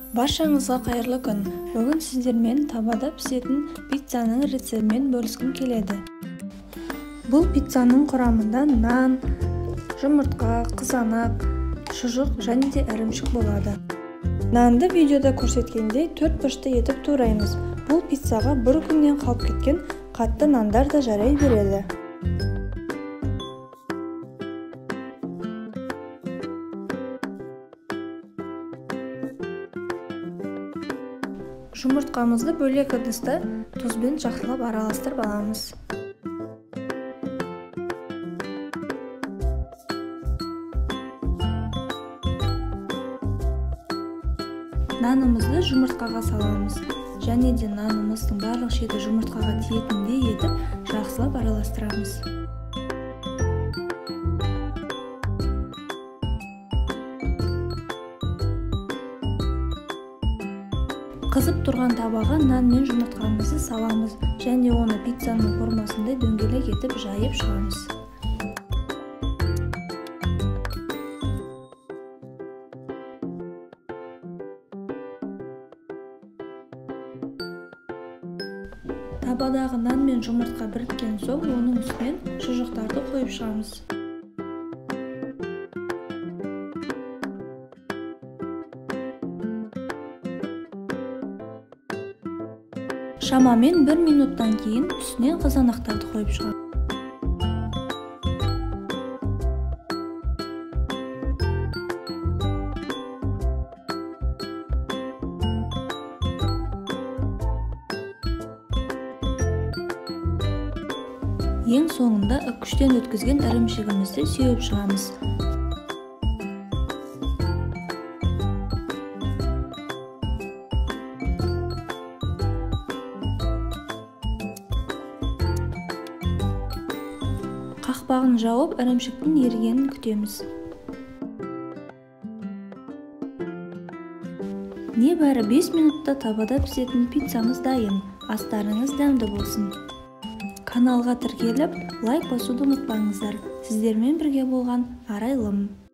Баршаңызға қайырлы күн. Бүгін сіздермен табада пісетін пиццаның рецептімен бөліскім келеді. Бұл пиццаның құрамында нан, жұмыртқа, қызанақ, шұжық және де ірімшік болады. Нанды видеода көрсеткендей 4 бұрышты етіп тураймыз. Бұл пиццаға бір күннен қалып кеткен қатты нандар да жарай береді. Жұмыртқамызды бөлек ыдыста тұзбен жақсылап араластырып аламыз. Нанымызды жұмыртқаға саламыз. Және де нанымыздың барлық шеті жұмыртқаға тиетіндей етіп жақсылап араластырамыз. Қызып тұрған табаға нан мен жұмыртқамызды саламыз және оны пиццаның формасындай дөңгелек етіп жайып шығамыз. Табадағы нан мен жұмыртқа біріккен соң оның үстінен шұжықтарды қойып шығамыз. Шамамен 1 минуттан кейін үстінен қызанақтарды қойып шығамыз. Ең соңында үккіштен өткізген ірімшігімізді сеуіп шығамыз. Қақпағын жауып, ірімшіктің ерігенін күтеміз. Небәрі 5 минутта табада пісетін пиццамыз дайын. Астарыңыз дәмді болсын. Каналға тіркеліп, лайк басуды ұмытпаңыздар. Сіздермен бірге болған Арайлым.